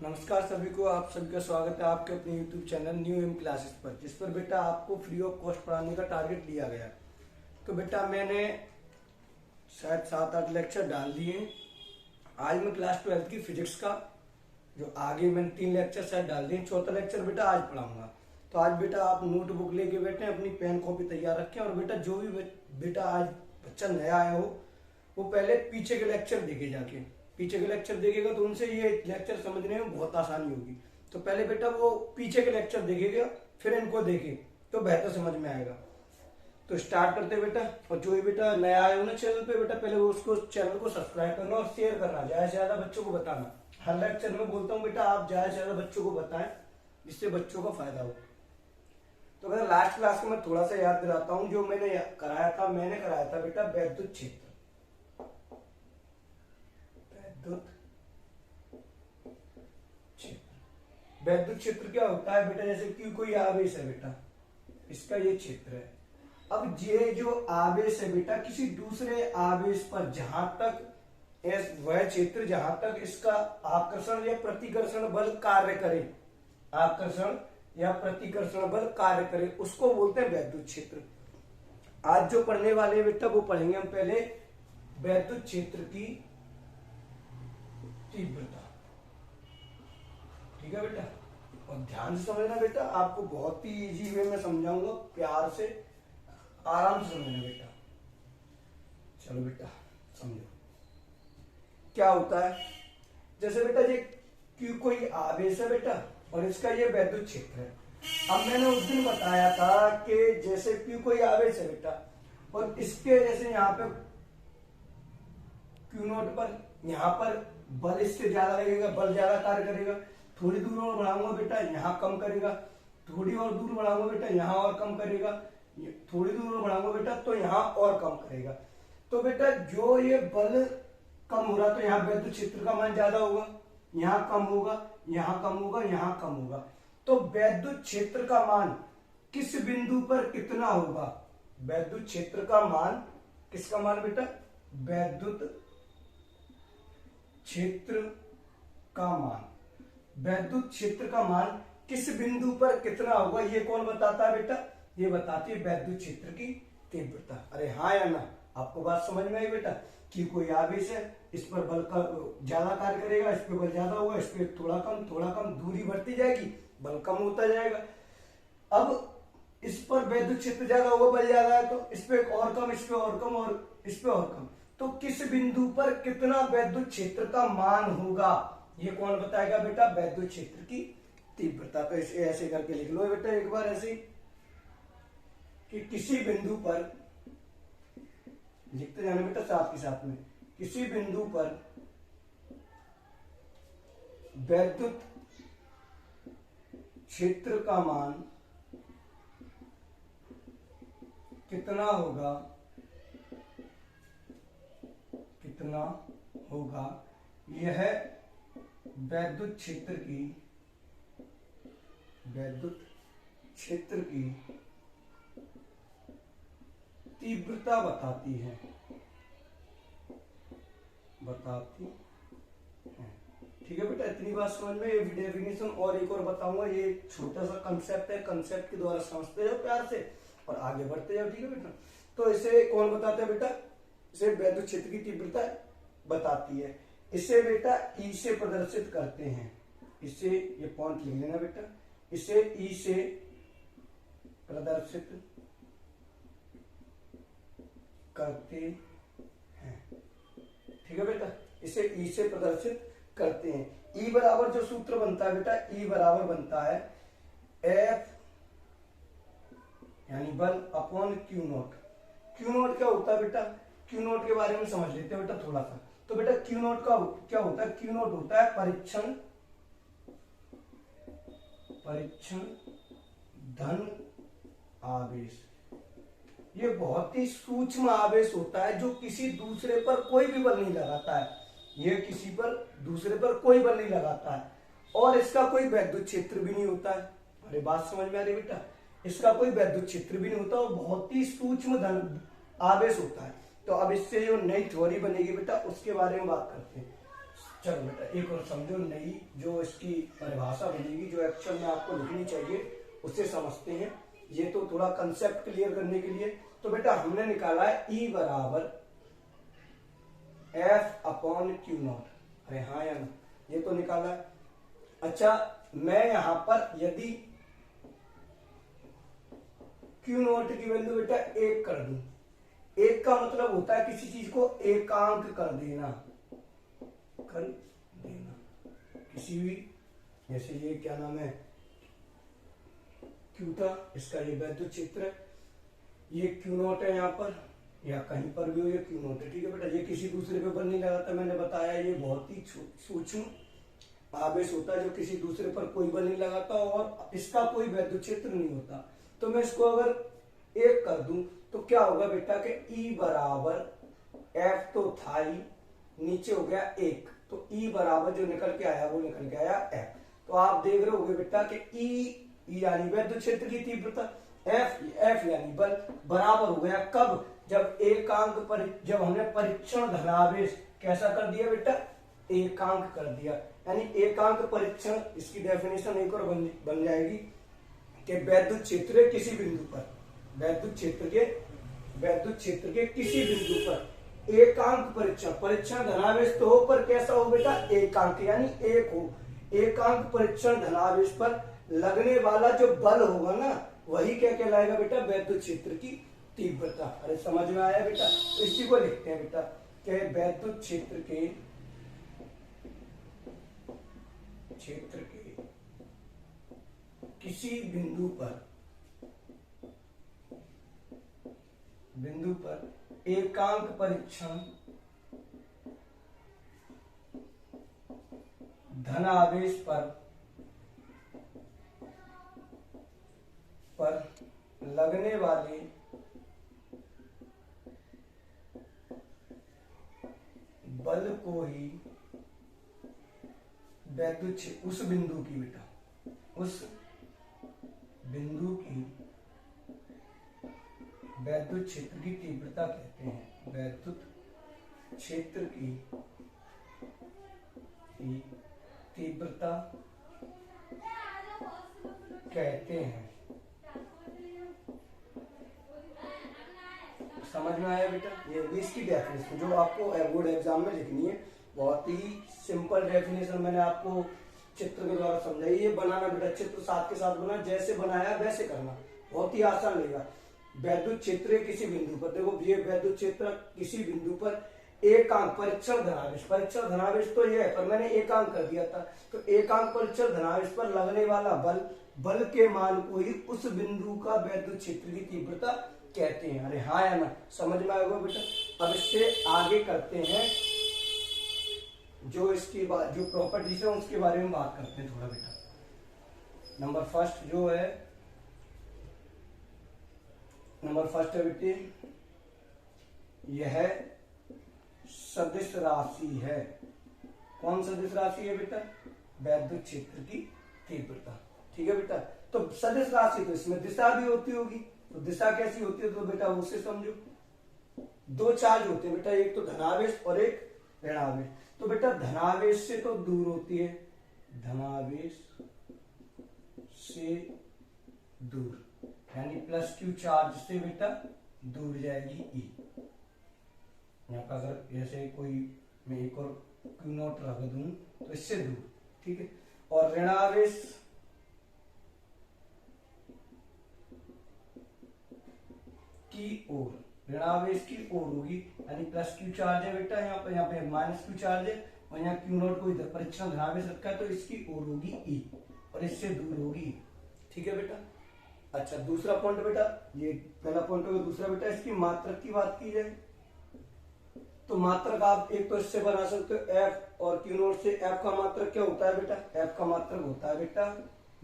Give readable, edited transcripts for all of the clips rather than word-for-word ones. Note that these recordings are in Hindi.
नमस्कार सभी को, आप सभी का स्वागत है आपके अपने YouTube channel New M Classes पर, जिस पर बेटा आपको फ्री ऑफ कॉस्ट पढ़ाने का टारगेट दिया गया। तो बेटा मैंने शायद 7-8 लेक्चर डाल दिए। आज मैं क्लास 12 की फिजिक्स का जो आगे मैंने 3 लेक्चर शायद डाल दिए, चौथा लेक्चर बेटा आज पढ़ाऊंगा। तो आज बेटा आप नोटबुक लेके बैठे, अपनी पेन कॉपी तैयार रखें। और बेटा जो भी बेटा आज बच्चा नया आया हो वो पहले पीछे के लेक्चर देखे, जाके पीछे के लेक्चर देखेगा तो उनसे ये लेक्चर समझने में बहुत आसानी होगी। तो पहले बेटा वो पीछे के लेक्चर देखेगा, फिर इनको देखे तो बेहतर समझ में आएगा। तो स्टार्ट करते बेटा। और जो भी बेटा नया आए हो ना चैनल पे, बेटा पहले वो उसको चैनल को सब्सक्राइब करना और शेयर करना, ज्यादा से ज्यादा बच्चों को बताना। हर लेक्चर में बोलता हूँ बेटा आप ज्यादा से ज्यादा बच्चों को बताएं, जिससे बच्चों का फायदा हो। तो बेटा लास्ट क्लास में मैं थोड़ा सा याद दिलाता हूँ जो मैंने कराया था। मैंने कराया था बेटा वैद्युत क्षेत्र। वैद्युत क्षेत्र क्या होता है बेटा? जैसे कि कोई आवेश है बेटा, इसका ये क्षेत्र है। अब ये जो आवेश है बेटा किसी दूसरे आवेश पर, जहां तक वह क्षेत्र जहां तक इसका आकर्षण या प्रतिकर्षण बल कार्य करे, आकर्षण या प्रतिकर्षण बल कार्य करे, उसको बोलते हैं वैद्युत क्षेत्र। आज जो पढ़ने वाले बेटा वो पढ़ेंगे हम पहले वैद्युत क्षेत्र की तीव्रता। ठीक है बेटा, और ध्यान से समझना बेटा, आपको बहुत ही इजी वे में समझाऊंगा, प्यार से आराम से समझना बेटा। चलो बेटा समझो क्या होता है। जैसे बेटा ये कोई आवेश है बेटा और इसका ये वैद्युत क्षेत्र है। अब मैंने उस दिन बताया था कि जैसे Q कोई आवेश है बेटा और इसके जैसे यहाँ पे Q0 पर, यहाँ पर बल इससे ज्यादा लगेगा, बल ज्यादा कार्य करेगा। थोड़ी दूर और बढ़ाऊंगा बेटा, यहाँ कम करेगा। थोड़ी और दूर बढ़ाऊंगा बेटा, यहाँ और कम करेगा। थोड़ी दूर और बढ़ाऊंगा बेटा तो यहाँ और कम करेगा। तो बेटा जो ये बल कम हो रहा तो यहाँ वैद्युत क्षेत्र का मान ज्यादा होगा, यहाँ कम होगा, यहाँ कम होगा, यहाँ कम होगा। तो वैद्युत क्षेत्र का मान किस बिंदु पर कितना होगा? वैद्युत क्षेत्र का मान, किसका मान बेटा? वैद्युत क्षेत्र का मान। वैद्युत क्षेत्र का मान किस बिंदु पर कितना होगा ये कौन बताता है बेटा? ये बताती है वैद्युत क्षेत्र की तीव्रता। अरे हाँ या ना? आपको बात समझ में आई बेटा कि कोई आवेश है, इस पर बल का ज्यादा कार्य करेगा, इस पर बल ज्यादा होगा, इस पर थोड़ा कम, दूरी बढ़ती जाएगी, बल कम होता जाएगा। अब इस पर वैद्युत क्षेत्र ज्यादा होगा, बल ज्यादा है, तो इस पे और कम, इस पे और कम, और इस पे और कम। तो किस बिंदु पर कितना वैद्युत क्षेत्र का मान होगा ये कौन बताएगा बेटा? वैद्युत क्षेत्र की तीव्रता। तो इसे ऐसे करके लिख लो बेटा एक बार ऐसे कि किसी बिंदु पर, लिखते जाना बेटा साथ के साथ में, किसी बिंदु पर वैद्युत क्षेत्र का मान कितना होगा, कितना होगा, यह वैद्युत क्षेत्र की तीव्रता बताती है। ठीक है बेटा, इतनी बात समझ में। ये डेफिनेशन और एक और बताऊंगा, ये छोटा सा कंसेप्ट है, कंसेप्ट के द्वारा समझते जाओ प्यार से और आगे बढ़ते जाओ। ठीक है बेटा, तो इसे कौन बताता है बेटा? इसे वैद्युत क्षेत्र की तीव्रता बताती है। इसे बेटा ई से प्रदर्शित करते हैं। इसे ये पॉइंट लिख लेना बेटा, इसे ई से प्रदर्शित करते हैं। ठीक है बेटा, इसे ई से प्रदर्शित करते हैं। ई बराबर जो सूत्र बनता है बेटा, ई बराबर बनता है एफ यानी बल upon Q not. Q not क्या होता है बेटा? क्यू नॉट के बारे में समझ लेते हैं बेटा थोड़ा सा। तो बेटा क्यू नॉट का क्या होता है? क्यू नॉट होता है परीक्षण धन आवेश। ये बहुत ही सूक्ष्म आवेश होता है जो किसी दूसरे पर कोई भी बल नहीं लगाता है। ये किसी पर दूसरे पर कोई बल नहीं लगाता है और इसका कोई वैद्युत क्षेत्र भी नहीं होता है। अरे बात समझ में आ रही बेटा? इसका कोई वैद्युत क्षेत्र भी नहीं होता और बहुत ही सूक्ष्म धन आवेश होता है। तो अब इससे जो नई थ्योरी बनेगी बेटा उसके बारे में बात करते हैं। चलो बेटा एक और समझो, नई जो इसकी परिभाषा बनेगी जो एक्चुअल में आपको लिखनी चाहिए उससे समझते हैं। ये तो थोड़ा कंसेप्ट क्लियर करने के लिए। तो बेटा हमने निकाला है E बराबर F अपॉन क्यू नॉट। अरे हाँ या ना, ये तो निकाला है। अच्छा मैं यहां पर यदि क्यू नॉट की वैल्यू बेटा 1 कर दूं, 1 का मतलब होता है किसी चीज को एकांक कर देना, किसी भी, जैसे ये क्या नाम है क्यू था, इसका ये वैद्युत क्षेत्र है, ये क्यू नॉट है यहाँ पर या कहीं पर भी हो ये क्यू नॉट है। ठीक है बेटा, ये किसी दूसरे पे बल नहीं लगाता, मैंने बताया ये बहुत ही सूक्ष्म आवेश होता है जो किसी दूसरे पर कोई बल नहीं लगाता और इसका कोई वैद्युत क्षेत्र नहीं होता। तो मैं इसको अगर 1 कर दूं तो क्या होगा बेटा कि E बराबर F तो था ही, नीचे हो गया 1, तो E बराबर जो निकल के आया वो निकल के आया F। तो आप देख रहे होंगे बेटा कि E यानी वैद्युत क्षेत्र की तीव्रता, F यानी बल बराबर हो गया कब, जब एकांक पर, जब हमने परीक्षण धनावेश कैसा कर दिया बेटा, एकांक कर दिया। यानी एकांक परीक्षण, इसकी डेफिनेशन एक और बन जाएगी कि वैद्युत क्षेत्र किसी बिंदु पर, वैद्युत क्षेत्र के किसी बिंदु पर एकांक परीक्षण, परीक्षण धनावेश तो हो पर कैसा हो बेटा, एकांक यानी एक हो। एकांक परीक्षण धनावेश पर लगने वाला जो बल होगा ना वही क्या कहलाएगा बेटा, वैद्युत क्षेत्र की तीव्रता। अरे समझ में आया बेटा, तो इसी को लिखते हैं बेटा कि वैद्युत क्षेत्र के किसी बिंदु पर एकांक परीक्षण धनावेश पर लगने वाले बल को ही वैद्युत, उस बिंदु की बेटा, उस बिंदु की वैद्युत क्षेत्र की तीव्रता कहते हैं, वैद्युत क्षेत्र की तीव्रता कहते हैं। समझ में आया बेटा, ये भी इसकी डेफिनेशन जो आपको बोर्ड एग्जाम में लिखनी है, बहुत ही सिंपल डेफिनेशन मैंने आपको चित्र के द्वारा समझाई। ये बनाना बेटा चित्र साथ के साथ बना, जैसे बनाया वैसे करना, बहुत ही आसान लगेगा। वैद्युत क्षेत्र किसी बिंदु पर, देखो ये वैद्युत क्षेत्र किसी बिंदु पर एकांक परीक्षण धनावेश, परीक्षण धनावेश तो ये है पर मैंने एकांक कर दिया था, तो एकांक परीक्षण धनावेश पर लगने वाला बल के मान को ही उस बिंदु का वैद्युत क्षेत्र की तीव्रता कहते हैं। अरे हाँ या ना, समझ में आएगा बेटा। अब इससे आगे करते हैं जो इसकी बात, जो प्रॉपर्टीज है उसके बारे में बात करते हैं थोड़ा बेटा। नंबर फर्स्ट है बेटे, यह सदिश राशि है। कौन सदिश राशि है बेटा, वैद्युत क्षेत्र की तीव्रता। ठीक है बेटा, तो सदिश राशि तो इसमें दिशा भी होती होगी, तो दिशा कैसी होती है तो बेटा उससे समझो। दो चार्ज होते हैं बेटा, एक तो धनावेश और एक ऋणावेश। तो बेटा धनावेश से तो दूर होती है, धनावेश से दूर यानी प्लस क्यू चार्ज से बेटा दूर जाएगी ई। यहाँ पर अगर जैसे कोई मैं एक और क्यू नॉट रख दूं तो इससे दूर, ठीक है। और ऋणावेश की ओर, ऋणावेश की ओर होगी, यानी प्लस क्यू चार्ज है बेटा यहाँ पे माइनस क्यू चार्ज है और यहाँ क्यू नॉट को इधर परीक्षण धनावेश रखा है, तो इसकी ओर होगी ई और इससे दूर होगी। ठीक है बेटा। अच्छा दूसरा पॉइंट बेटा, ये पहला पॉइंट होगा। दूसरा बेटा इसकी मात्रक की बात की जाए तो मात्रक आप एक तो इससे बना सकते हो एफ, और क्यू नॉट से एफ का मात्रक क्या होता है बेटा, एफ का मात्रक होता है बेटा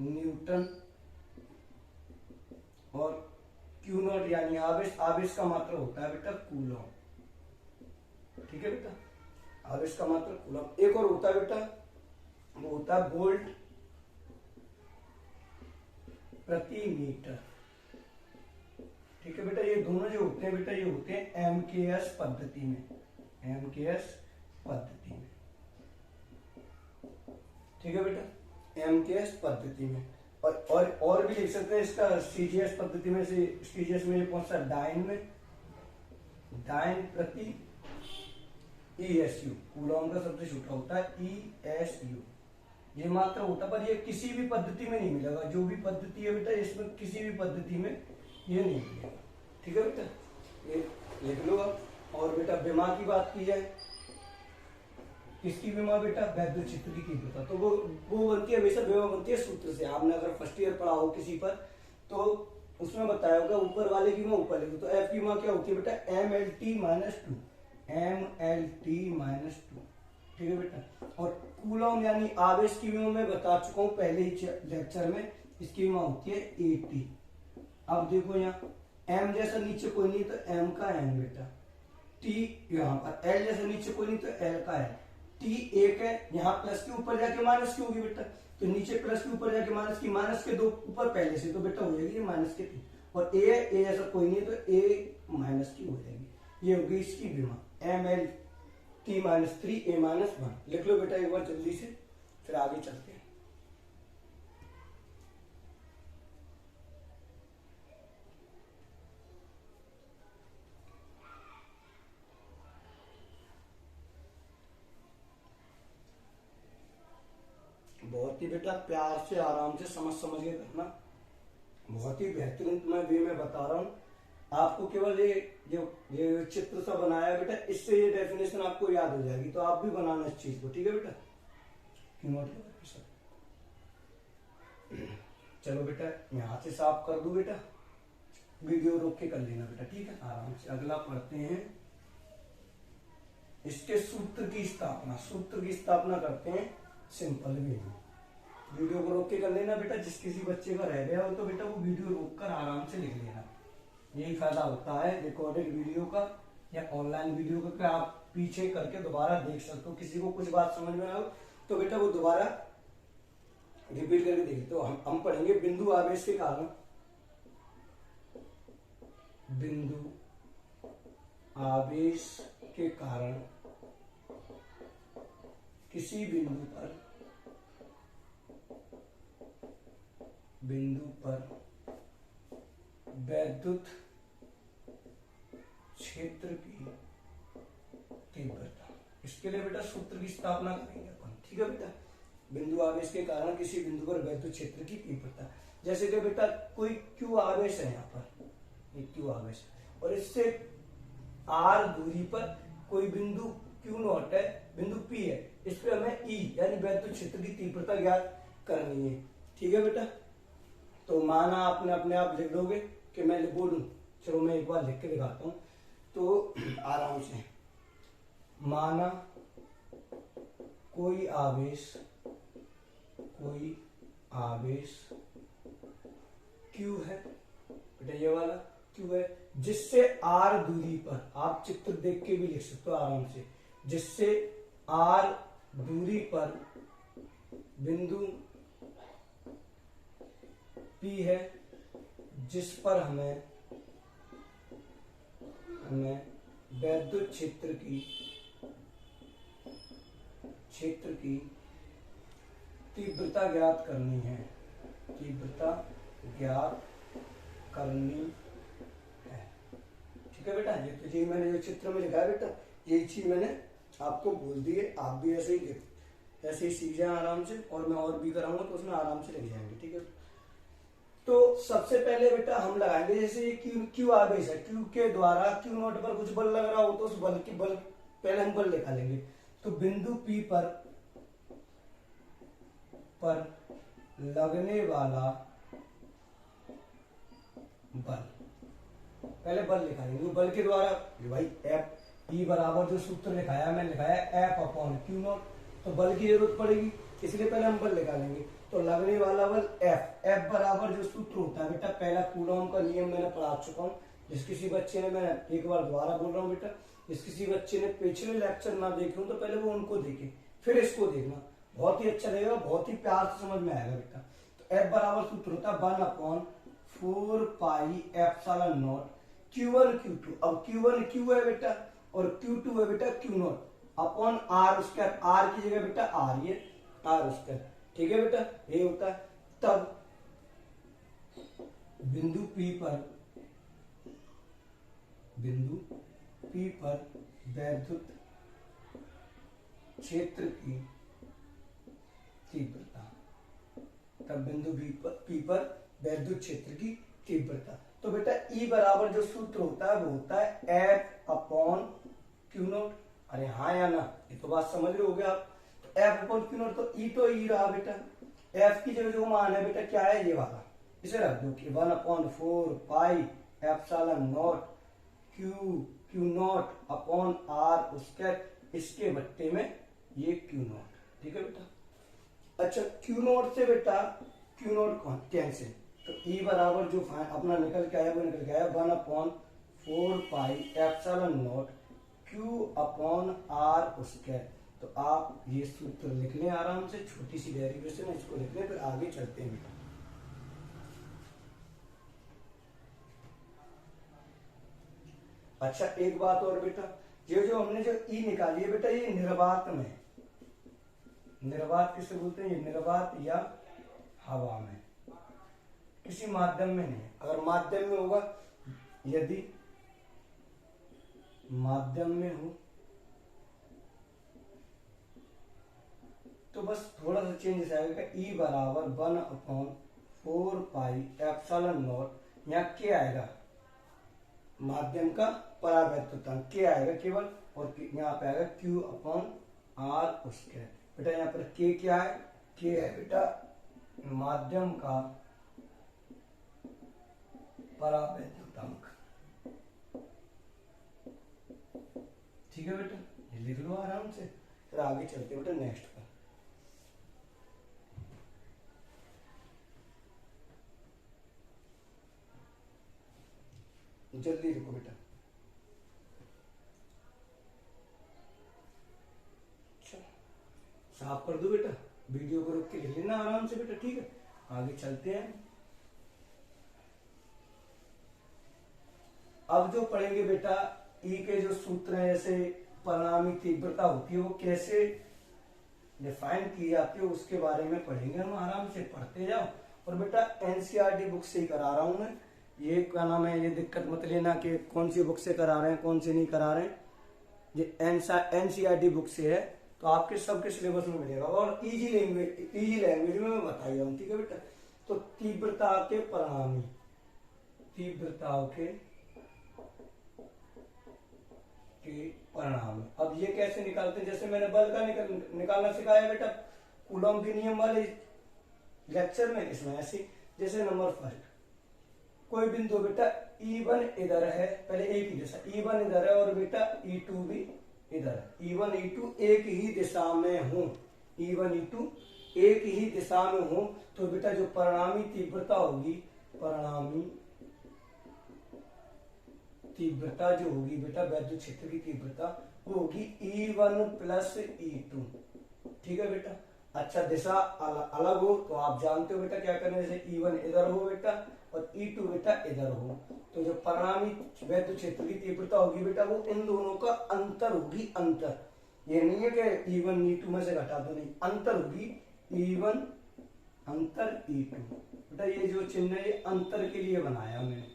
न्यूटन, और क्यू नॉट यानी आवेश, आवेश का मात्रक होता है बेटा कूलम। ठीक है बेटा, आवेश का मात्रक कूलम। एक और होता है बेटा, वो होता है वोल्ट प्रति मीटर। ठीक है बेटा, ये दोनों जो होते हैं बेटा ये होते हैं एमकेएस पद्धति में, एमकेएस पद्धति में। ठीक है बेटा, MKS पद्धति में। और भी लिख सकते हैं इसका CGS पद्धति में से। CGS में कौन सा, डाइन में, डाइन प्रति ESU, कूलॉम का सबसे छोटा होता है ESU, ये मात्र होता, पर ये किसी भी पद्धति में नहीं मिलेगा। जो भी पद्धति है बेटा, इसमें किसी भी पद्धति में ये नहीं मिलेगा। ठीक है बेटा, ये लिख लो आप। और बेटा विमा की बात की जाए, किसकी विमा बेटा, वैद्युत क्षेत्र की तीव्रता। तो वो बनती है हमेशा, विमा बनती है सूत्र से। आपने अगर फर्स्ट ईयर पढ़ा हो किसी पर, तो उसमें बताया होगा ऊपर वाले की विमा ऊपर लिखो। तो F की विमा क्या होती है बेटा, MLT -2, MLT -2। ठीक है बेटा। और कूलॉम यानी आवेश की विमा मैं बता चुका हूं पहले ही लेक्चर में, इसकी विमा होती है AT। अब देखो यहाँ M जैसा नीचे कोई नहीं तो M का M बेटा, T यहाँ पर, L जैसा नीचे कोई नहीं तो L का L, T एक है, यहाँ प्लस के ऊपर जाके माइनस की होगी बेटा, तो नीचे प्लस के ऊपर जाके माइनस की, माइनस के दो ऊपर पहले से, तो बेटा हो जाएगी माइनस के 3। और A है, A जैसा कोई नहीं तो A माइनस की हो जाएगी। ये होगी इसकी विमा, MLT -3 A -1। लिख लो बेटा एक बार जल्दी से, फिर आगे चलते हैं। बहुत ही बेटा प्यार से आराम से समझ के करना, बहुत ही बेहतरीन मैं वे में बता रहा हूँ आपको। केवल ये चित्र सा बनाया है बेटा, इससे ये डेफिनेशन आपको याद हो जाएगी, तो आप भी बनाना इस चीज को। ठीक है बेटा, चलो बेटा यहां से साफ कर दो बेटा, वीडियो रोक के कर लेना बेटा। ठीक है, आराम से। अगला पढ़ते हैं इसके सूत्र की स्थापना। सूत्र की स्थापना करते हैं सिंपल वे में। वीडियो को रोक के कर लेना बेटा, जिस किसी बच्चे का रह गया हो तो बेटा वो वीडियो रोक कर आराम से लिख लेना। यही फायदा होता है रिकॉर्डेड वीडियो का या ऑनलाइन वीडियो का, कि आप पीछे करके दोबारा देख सकते हो। किसी को कुछ बात समझ में ना हो तो बेटा वो दोबारा रिपीट करके देखिए। तो हम पढ़ेंगे बिंदु आवेश के कारण, बिंदु आवेश के कारण किसी बिंदु पर वैद्युत क्षेत्र की तीव्रता। इसके लिए बेटा सूत्र की स्थापना करेंगे अपन। ठीक है बेटा, बिंदु आवेश के कारण किसी बिंदु पर वैद्युत क्षेत्र की तीव्रता। जैसे कि बेटा कोई Q आवेश है, यहाँ पर ये Q आवेश, और इससे R दूरी पर कोई बिंदु Q0 है, बिंदु P है, इस पे हमें E यानी वैद्युत क्षेत्र की तीव्रता ज्ञात करनी है। ठीक है बेटा, तो माना आपने अपने आप लिख दोगे कि मैं बोलूं, चलो मैं एक बार लिख के दिखाता हूं तो आराम से। माना कोई आवेश Q है बेटा, ये वाला Q है, जिससे R दूरी पर, आप चित्र देख के भी लिख सकते हो आराम से, जिससे R दूरी पर बिंदु P है, जिस पर हमें वैद्युत क्षेत्र की तीव्रता ज्ञात करनी है। ठीक है बेटा, ये तो जी मैंने जो चित्र में लिखा है बेटा, यही चीज मैंने आपको बोल दी है। आप भी ऐसे ही सीख जाए आराम से, और मैं और भी कराऊंगा तो उसमें आराम से लिख जाएंगे। ठीक है, तो सबसे पहले बेटा हम लगाएंगे, जैसे ये क्यू आवेश है, क्यू के द्वारा Q0 पर कुछ बल लग रहा हो तो उस बल पहले हम बल निकालेंगे। तो बिंदु P पर लगने वाला बल, पहले बल निकालेंगे। बल के द्वारा भाई F E बराबर जो सूत्र लिखाया मैंने लिखाया F/Q0, तो बल की जरूरत पड़ेगी, इसलिए पहले हम बल निकालेंगे। तो लगने वाला बल F बराबर जो सूत्र होता है बेटा, पहला कूलॉम का नियम मैंने पढ़ा चुका हूँ। जिस किसी बच्चे ने, मैं एक बार दोबारा बोल रहा हूँ बेटा, जिस किसी बच्चे ने पिछले लेक्चर ना देखे हो तो पहले वो उनको देखे, फिर इसको देखना, बहुत ही अच्छा लगेगा, बहुत ही प्यार से समझ में आएगा बेटा। तो F बराबर सूत्र होता है 1/4 पाई एप्सिलॉन0 Q1 Q2। अब Q1 Q है बेटा और Q2 है बेटा Q0 upon R square. R की जगह बेटा R, ये R स्क्वायर, ठीक है बेटा, ये होता है। तब बिंदु P पर वैद्युत क्षेत्र की तीव्रता, तब बिंदु P पर वैद्युत क्षेत्र की तीव्रता। तो बेटा E बराबर जो सूत्र होता है वो होता है F/Q0। अरे हाँ या ना, ये तो बात समझ रहे हो गए आप। तो F/Q0 तो E रहा बेटा। F की जगह जो मान है बेटा क्या है, ये वाला, इसे रख दो कि 1/4 pi epsilon not Q0 upon R square, इसके बट्टे में ये Q0। ठीक है बेटा। अच्छा, Q0 से बेटा Q0 कैंसिल, तो E बराबर जो अपना निकल के आया वो निकल के आया 1/4 pi epsilon not Q upon R square. तो आप ये सूत्र लिख लें आराम से, छोटी सी डेरिवेशन है, इसको लिख लें, फिर आगे चलते हैं बेटा। अच्छा, एक बात और बेटा, ये जो हमने जो E निकाली है बेटा, ये निर्वात में, निर्वात किसे बोलते हैं, ये निर्वात या हवा में, किसी माध्यम में नहीं। अगर माध्यम में होगा, यदि माध्यम में हो तो बस थोड़ा सा चेंजेस आएगा। E बराबर 1/4 पाई एप्सिलॉन नॉट, यहाँ के आएगा माध्यम का परावैद्युतांक, के आएगा केवल, और यहाँ पे आएगा Q अपॉन R स्क्वायर। बेटा यहाँ पर के क्या है, के है बेटा माध्यम का परावैद्युतांक। ठीक है बेटा, ये लिख लो आराम से, फिर आगे चलते बेटा नेक्स्ट पर। जल्दी लिखो बेटा। साफ कर दो बेटा, वीडियो को रोक के लिख लेना आराम से बेटा। ठीक है, आगे चलते हैं। अब जो पढ़ेंगे बेटा, ई के जो सूत्र हैं, जैसे परिणामी तीव्रता होती है वो कैसे डिफाइन की जाती है, उसके बारे में पढ़ेंगे हम। आराम से पढ़ते जाओ। और बेटा एनसीईआरटी बुक से ही करा रहा हूं मैं, ये क्या नाम है, ये दिक्कत मत लेना कि कौन सी बुक से करा रहे हैं कौन से नहीं करा रहे हैं। ये एनसीईआरटी बुक से है, तो आपके सबके सिलेबस में मिलेगा, और इजी लैंग्वेज में मैं बताई हूँ। ठीक है बेटा। तो तीव्रता के परिणामी, तीव्रताओं के परिणाम। अब ये कैसे निकालते हैं, जैसे मैंने बल का निकालना सिखाया बेटा कूलॉम के नियम वाले लेक्चर में, इसमें ऐसे जैसे नंबर फर्क, कोई बिंदु बेटा E1 इधर है, पहले एक ही दिशा, E1 इधर है और बेटा E2 भी इधर है। E1 E2 एक ही दिशा में हो, E1 E2 एक ही दिशा में हो, तो बेटा जो परिणामी तीव्रता होगी, परिणामी तीव्रता जो होगी बेटा वैद्युत क्षेत्र की तीव्रता, वो होगी E1 प्लस E2। ठीक है बेटा। अच्छा, दिशा अलग हो तो आप जानते हो बेटा क्या करना है, जैसे E1 इधर हो बेटा और E2 बेटा इधर हो, तो जो परिणामी वैद्युत क्षेत्र की तीव्रता होगी बेटा वो इन दोनों का अंतर होगी। अंतर, ये नहीं है कि E1 E2 में से घटा दो, नहीं, अंतर होगी E1 अंतर E2। बेटा ये जो चिन्ह है ये अंतर के लिए बनाया मैंने,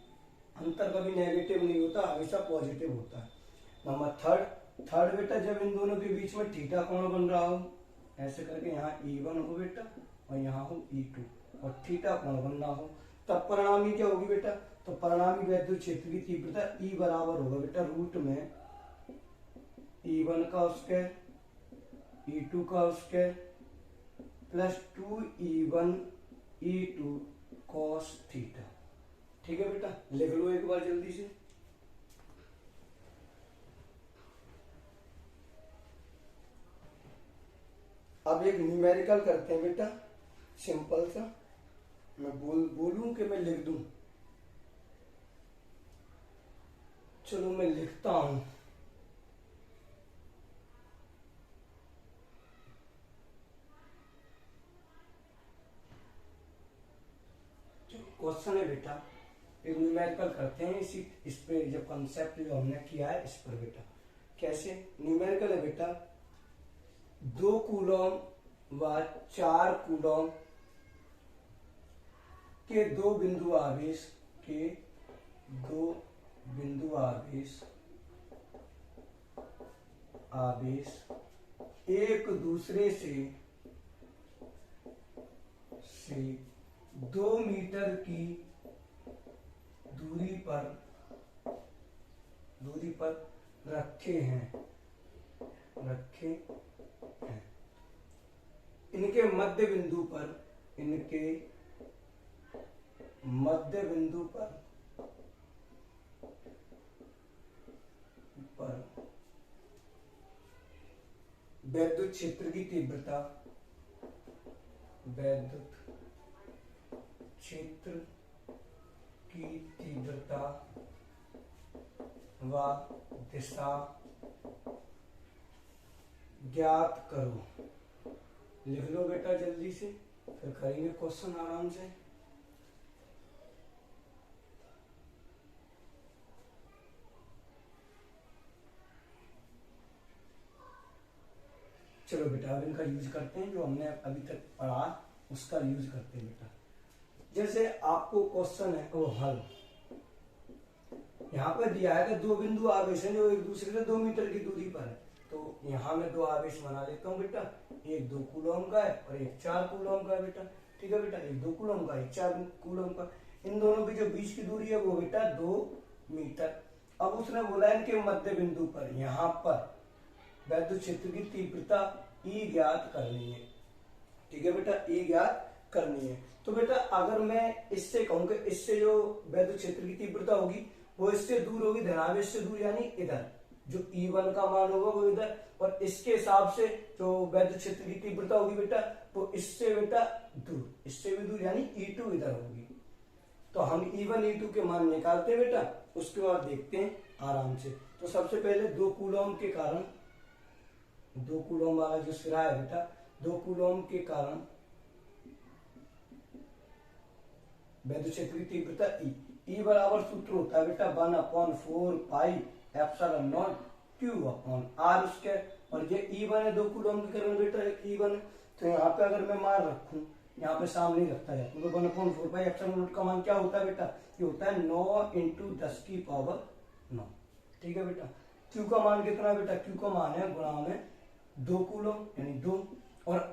अंतर कभी नेगेटिव नहीं होता, हमेशा पॉजिटिव होता है। नंबर थर्ड बेटा जब इन दोनों के बीच में थीटा कोण बन रहा हो, ऐसे करके यहाँ E1 हो बेटा और यहाँ हो E2 और थीटा कोण बन रहा हो, तब परिणामी क्या होगी बेटा, तो परिणामी वैद्युत क्षेत्र की तीव्रता E बराबर होगा बेटा रूट में E1 का स्क्वायर E2 का square plus 2E1 E2 cos theta. ठीक है बेटा, लिख लो एक बार जल्दी से। अब एक न्यूमेरिकल करते हैं बेटा, सिंपल सा, मैं बोलूं कि मैं लिख दूं, चलो मैं लिखता हूं। क्वेश्चन है बेटा, एक न्यूमेरिकल करते हैं इस पे, जो कॉन्सेप्ट जो हमने किया है इस पर बेटा। कैसे न्यूमेरिकल है बेटा, 2 कूलम व 4 कूलॉम के दो बिंदु आवेश एक दूसरे से 2 मीटर की दूरी पर रखे हैं। इनके मध्य बिंदु पर वैद्युत क्षेत्र की तीव्रता व दिशा ज्ञात करो। लिख लो बेटा जल्दी से, फिर करेंगे क्वेश्चन आराम से। चलो बेटा अब इनका यूज करते हैं, जो हमने अभी तक पढ़ा उसका यूज करते हैं बेटा। जैसे आपको क्वेश्चन है वो हल, यहाँ पर दिया है कि दो बिंदु आवेश है जो एक दूसरे से 2 मीटर की दूरी पर है। तो यहाँ मैं दो आवेश बना लेता हूँ बेटा, एक 2 कूलॉम का है और एक 4 कूलॉम का है बेटा। ठीक है बेटा, एक 2 कूलॉम का एक 4 कूलॉम का। इन दोनों की जो बीच की दूरी है वो बेटा 2 मीटर। अब उसने बोला इनके मध्य बिंदु पर यहाँ पर वैद्युत क्षेत्र की तीव्रता E ज्ञात करनी है। ठीक है बेटा, E ज्ञात करनी है। तो बेटा अगर मैं इससे कहूँ कि इससे जो वैद्युत क्षेत्र की तीव्रता होगी वो इससे दूर होगी, धनावेश से दूर, यानी इधर जो E1 का मान होगा वो इधर, और इसके हिसाब से जो वैद्युत क्षेत्र की तीव्रता होगी बेटा वो इससे बेटा दूर, इससे भी दूर, यानी E2 इधर होगी। तो हम E1 E2 के मान निकालते हैं बेटा, उसके बाद देखते हैं आराम से। तो सबसे पहले 2 कूलॉम के कारण, 2 कूलॉम वाला जो सिरा है बेटा, 2 कूलॉम के कारण वैद्युत क्षेत्र की तीव्रता E बराबर सूत्र होता है बेटा 1/4 पाई एप्सिलॉन नॉट Q/r²। और ये E1 है 2 कूलॉम के कारण बेटा E1 है। तो यहाँ पे अगर मैं मान रखूं, यहाँ पे सामने रखता है तो 1/4 पाई एप्सिलॉन नॉट का मान क्या होता है बेटा, ये होता है 9 × 10⁹। ठीक है बेटा, Q का मान कितना बेटा, Q का मान है गुणा में 2 कूलॉम यानी 2, और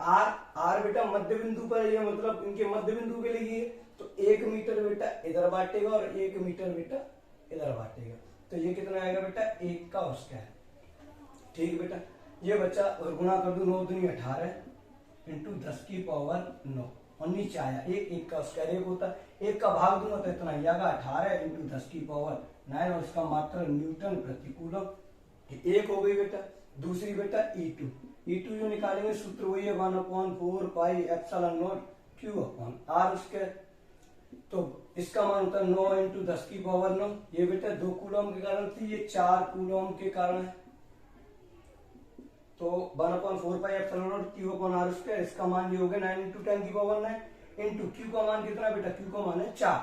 R बेटा मध्य बिंदु पर, ये मतलब इनके मध्य बिंदु के लिए तो 1 मीटर बेटा इधर बांटेगा और 1 मीटर बेटा इधर बांटेगा। तो ये कितना आएगा बेटा 1 का स्क्वायर। ठीक बेटा, ये बच्चा और गुणा कर दो, 9 दूनी 18 × 10⁹ और नीचे आया 1 का स्क्वायर 1 होता है, 1 का भाग दूंगा तो इतना ही आएगा 18 × 10⁹ और इसका मात्रा न्यूटन प्रति कूलम। एक हो गई बेटा। दूसरी बेटा E2 जो निकालेंगे सूत्र वही है 1/4 पाई एप्सिलॉन नॉट Q/r²। तो इसका मान होता है 9 × 10⁹। ये बेटा 2 कूलॉम के कारण थी, ये 4 कूलॉम के कारण है। तो 1/4 पाई एप्सिलॉन नॉट Q/r², इसका मान ये हो गया 9 × 10⁹ इंटू Q का मान कितना बेटा, Q का मान है 4,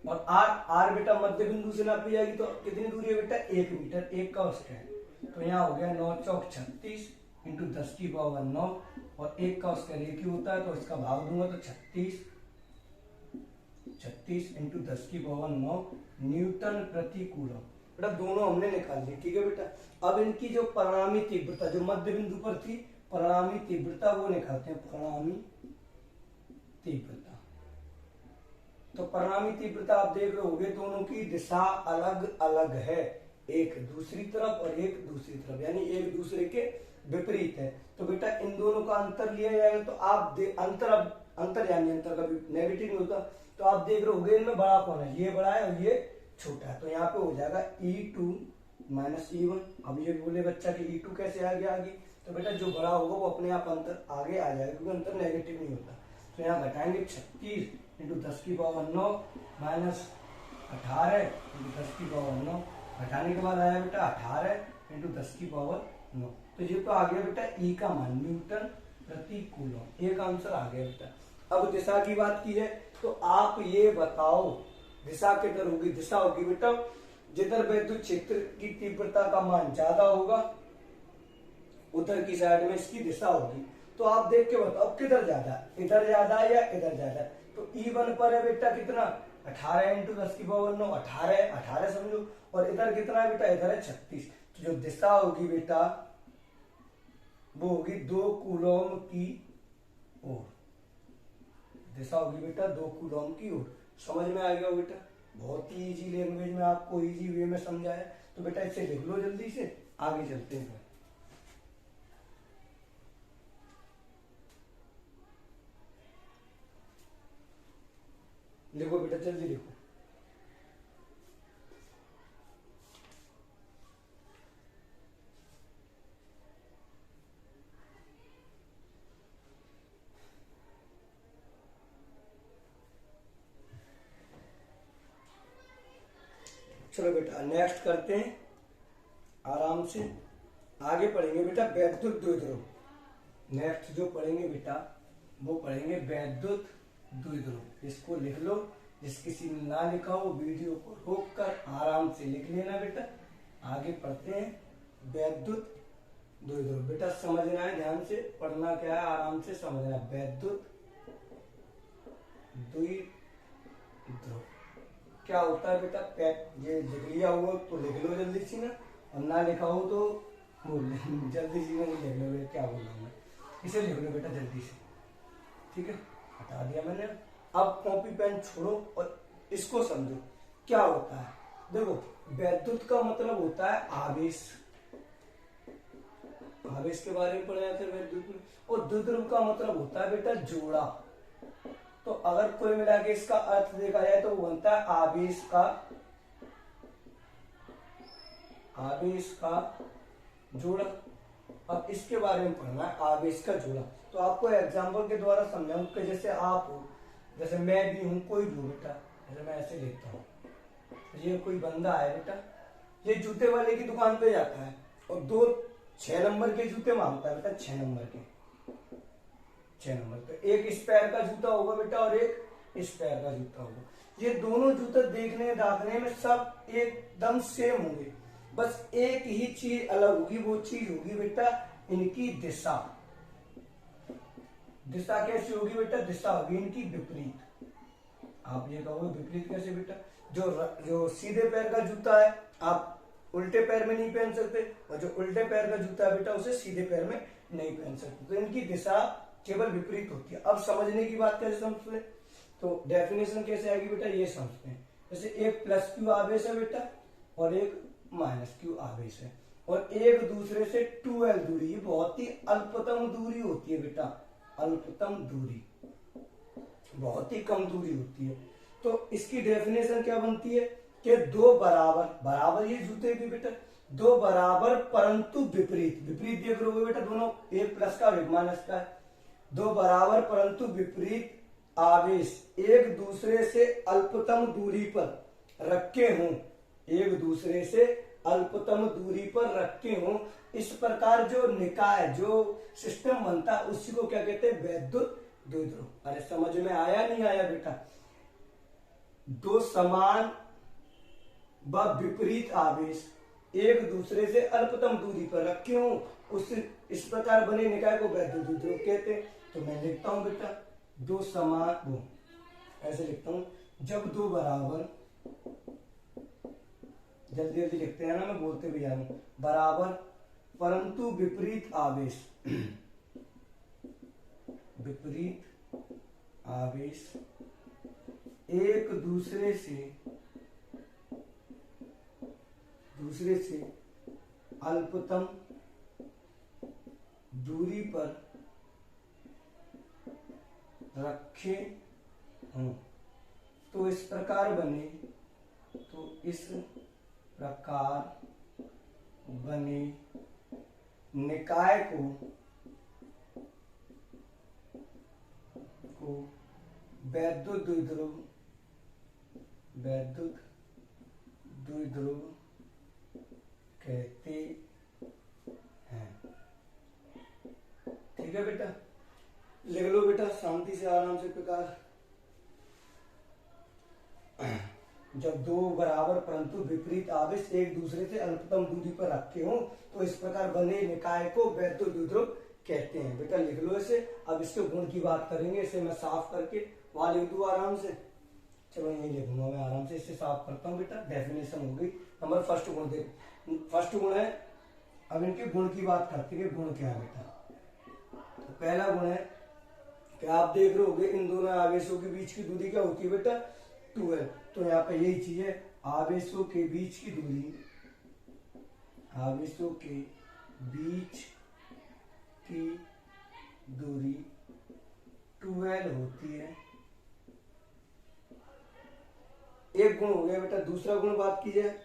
और R बेटा मध्य बिंदु से नापी जाएगी तो कितनी दूरी है बेटा 1 मीटर, 1 का स्क्वायर। तो यहाँ हो गया 9 चौक 36 × 10⁹ और 1 का स्क्वायर 1 ही होता है, तो इसका भाग दूंगा तो 36 × 10⁹ न्यूटन प्रति कूलम। बेटा दोनों हमने निकाल ली। ठीक है बेटा, अब इनकी जो परिणामी तीव्रता जो मध्य बिंदु पर थी, परिणामी तीव्रता वो निकालते हैं, परिणामी तीव्रता। तो परिणामी तीव्रता आप देख रहे होगे दोनों की दिशा अलग अलग है, एक दूसरी तरफ और एक दूसरी तरफ, यानी एक दूसरे के विपरीत है। तो बेटा इन दोनों का अंतर लिया जाएगा, तो आप अंतर यानी अंतर कभी नेगेटिव नहीं होता। तो आप देख रहे होगे इनमें बड़ा कौन है, ये बड़ा है और ये छोटा है। तो यहाँ पे हो जाएगा E2 - E1। अब ये बोले बच्चा कि E2 कैसे आ गया आगे, तो बेटा जो बड़ा होगा वो अपने आप अंतर आगे आ जाएगा, क्योंकि अंतर नेगेटिव नहीं होता। तो यहाँ घटाएंगे 36 × 10⁹ माइनस 18 × 10⁹। घटाने के बाद आया बेटा 18 × 10⁹। तो ये तो आ गया बेटा E का मान न्यूटन प्रति कूलम। एक आंसर आ गया बेटा। अब दिशा की बात की है, तो आप ये बताओ दिशा किधर होगी। दिशा होगी बेटा जिधर वैद्युत क्षेत्र की तीव्रता का मान ज्यादा होगा उधर की साइड में इसकी दिशा होगी। तो आप देख के बताओ किधर ज्यादा है, इधर ज्यादा है या इधर ज्यादा है। तो E1 पर है बेटा कितना 18 इंटू 10 की पावर 9, 18 समझो, और इधर कितना है बेटा, इधर है 36। तो जो दिशा होगी बेटा वो होगी 2 कूलम की ओर, दिशा होगी बेटा 2 कूलम की ओर। समझ में आ गया बेटा, बहुत ही इजी लैंग्वेज में आपको इजी वे में समझाया। तो बेटा इसे लिख लो जल्दी से, आगे चलते हैं। लिखो बेटा जल्दी लिखो। चलो बेटा नेक्स्ट करते हैं, आराम से आगे पढ़ेंगे बेटा वैद्युत द्विध्रुव। नेक्स्ट जो पढ़ेंगे बेटा वो पढ़ेंगे वैद्युत द्विध्रुव। इसको लिख लो, जिस किसी ने ना लिखा हो वीडियो को रोक कर आराम से लिख लेना बेटा। आगे पढ़ते हैं वैद्युत द्विध्रुव। बेटा समझना है, ध्यान से पढ़ना क्या है, आराम से समझना है। वैद्युत द्विध्रुव क्या होता है बेटा, ये लिख लिया हुआ तो लिख लो जल्दी सी ना, और ना लिखा हो तो जल्दी सी ना लिख लो क्या बोल रहा हूँ मैं, इसे लिख लो बेटा जल्दी से, ठीक है। हटा दिया मैंने। अब कॉपी पेन छोड़ो और इसको समझो क्या होता है। देखो वैद्युत का मतलब होता है आवेश, आवेश के बारे में पढ़ा जाता है वैद्युत में। और द्विध्रुव का मतलब होता है बेटा जोड़ा। तो अगर कोई मिला के इसका अर्थ देखा जाए तो वो बनता है आवेश का जोड़ा। अब इसके बारे में पढ़ना है, आवेश का जोड़ा। तो आपको एग्जाम्पल के द्वारा समझाऊं कि जैसे आप हो, जैसे मैं भी हूं, कोई भी हो बेटा, जैसे मैं ऐसे लिखता हूँ, ये कोई बंदा है बेटा, ये जूते वाले की दुकान पे जाता है और 6 नंबर के जूते मांगता है बेटा, 6 नंबर के, 6 नंबर। तो एक इस पैर का जूता होगा बेटा और एक इस पैर का जूता होगा। ये दोनों जूते देखने दाखने में सब एकदम सेम होंगे, बस एक ही चीज अलग होगी, वो चीज होगी बेटा इनकी दिशा। दिशा कैसी होगी बेटा, दिशा होगी इनकी विपरीत। आप ये कहोगे विपरीत कैसे बेटा, जो सीधे पैर का जूता है आप उल्टे पैर में नहीं पहन सकते, और जो उल्टे पैर का जूता है बेटा उसे सीधे पैर में नहीं पहन सकते। तो इनकी दिशा केवल विपरीत होती है। अब समझने की बात कैसे समझते हैं, तो डेफिनेशन कैसे आएगी बेटा, ये समझते हैं। जैसे एक प्लस क्यू आवेश है बेटा और एक माइनस क्यू आवेश है, और एक दूसरे से 2l दूरी, ये बहुत ही अल्पतम दूरी होती है बेटा, अल्पतम दूरी, बहुत ही कम दूरी होती है। तो इसकी डेफिनेशन क्या बनती है कि दो बराबर ये जूते भी बेटा, दो बराबर परंतु विपरीत, विपरीत देख रहे हो बेटा दोनों, एक प्लस का और एक माइनस का है। दो बराबर परंतु विपरीत आवेश एक दूसरे से अल्पतम दूरी पर रखे हों, एक दूसरे से अल्पतम दूरी पर रखे हों, इस प्रकार जो निकाय, जो सिस्टम बनता है उसी को क्या कहते हैं, वैद्युत द्विध्रुव। अरे समझ में आया नहीं आया बेटा, दो समान व विपरीत आवेश एक दूसरे से अल्पतम दूरी पर रखे हों, इस प्रकार बने निकाय को वैद्युत द्विध्रुव कहते हैं। तो मैं लिखता हूं बेटा दो समान, वो ऐसे लिखता हूं, जब दो बराबर, जल्दी जल्दी लिखते हैं ना, मैं बोलते भी जा रहा हूं, बराबर परंतु विपरीत आवेश, विपरीत आवेश एक दूसरे से अल्पतम दूरी पर रखे हों, तो इस प्रकार बने निकाय को वैद्युत द्विध्रुव कहते हैं। ठीक है बेटा, लिख लो बेटा शांति से आराम से प्रकार। जब दो बराबर परंतु विपरीत आवेश एक दूसरे से अल्पतम दूरी पर रखे हों, तो इस प्रकार बने निकाय को वैद्युत द्विध्रुव कहते हैं। बेटा लिख लो इसे। अब इसके गुण की बात करेंगे। इसे मैं साफ करके वहां लिख दूं आराम से। चलो यही लिखूंगा मैं आराम से, इसे साफ करता हूँ बेटा। डेफिनेशन हो गई। नंबर फर्स्ट गुण देख, फर्स्ट गुण है, अब इनके गुण की बात करते हैं। गुण क्या है बेटा? तो पहला गुण है कि आप देख रहे होगे इन दोनों आवेशों के बीच की दूरी क्या होती है बेटा? 12। तो यहाँ पे यही चीज है, आवेशों के बीच की दूरी, आवेशों के बीच की दूरी 12 होती है। एक गुण हो गया बेटा। दूसरा गुण बात की जाए,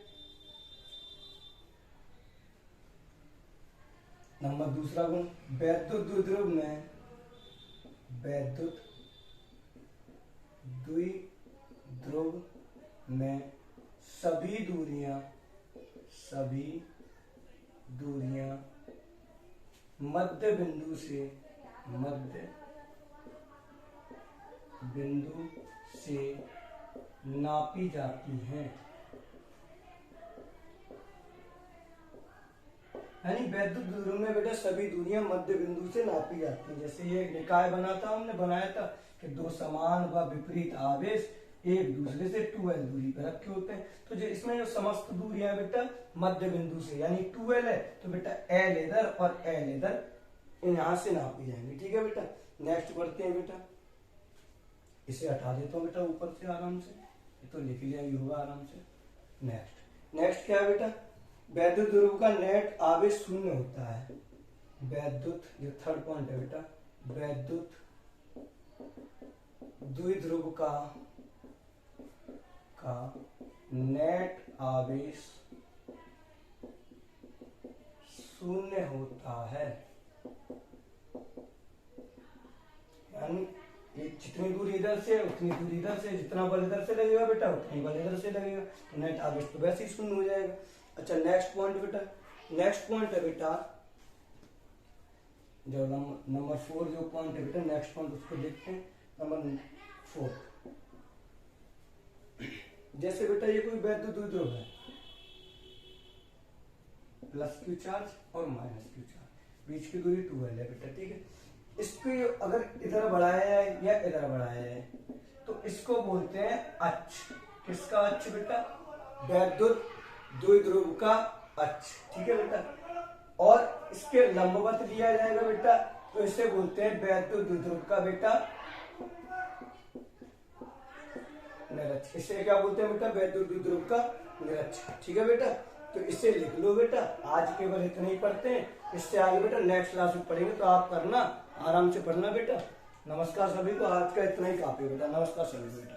नंबर दूसरा गुण, वैद्युत द्विध्रुव में, वैद्युत द्विध्रुव में सभी दूरियां मध्य बिंदु से नापी जाती हैं। यानी वैद्युत द्विध्रुव में बेटा सभी दूरियां मध्य बिंदु से नापी जाती हैं। जैसे ये निकाय हमने बनाया था कि दो समान व विपरीत आवेश एक दूसरे से 12 दूरी पर रखे होते हैं। तो जो इसमें जो समस्त दूरियां बेटा मध्य बिंदु से यानी 12 है, तो बेटा एल इधर और एल इधर यहां से नापी जाएंगे। ठीक है बेटा। नेक्स्ट बढ़ते हैं बेटा। इसे हटा देता हूँ बेटा ऊपर से आराम से, ये तो लिख लिया ही होगा आराम से। नेक्स्ट क्या है बेटा? वैद्युत ध्रुव का नेट आवेश शून्य होता है। वैद्युत, जो थर्ड पॉइंट है बेटा, वैद्युत द्विध्रुव का नेट आवेश शून्य होता है। यानी जितनी दूरी इधर से उतनी दूरी इधर से, जितना बल इधर से लगेगा बेटा उतनी बल इधर से लगेगा, तो नेट आवेश तो वैसे ही शून्य हो जाएगा। अच्छा नेक्स्ट पॉइंट बेटा, नेक्स्ट पॉइंट है बेटा जो नंबर 4 जो पॉइंट है बेटा, नेक्स्ट पॉइंट उसको देखते हैं। नंबर 4, जैसे बेटा ये कोई वैद्युत द्विध्रुव है, प्लस क्यू चार्ज और माइनस क्यू चार्ज, बीच की दूरी 12 है बेटा। ठीक है। इसको अगर इधर बढ़ाया है या इधर बढ़ाया है तो इसको बोलते हैं अक्ष। किसका अक्ष बेटा? वैद्युत द्विध्रुव का अक्ष। ठीक है बेटा। और इसके लंबवत लिया जाएगा बेटा, तो इसे बोलते हैं वैद्युत द्विध्रुव का बेटा निरक्ष। इसे क्या बोलते हैं बेटा? वैद्युत द्विध्रुव का निरक्ष। ठीक है बेटा। तो इसे लिख लो बेटा। आज केवल इतना ही पढ़ते हैं, इससे आगे बेटा नेक्स्ट क्लास में पढ़ेंगे, तो आप करना, आराम से पढ़ना बेटा। नमस्कार सभी को। आज का इतना ही काफी बेटा। नमस्कार सभी बेटा।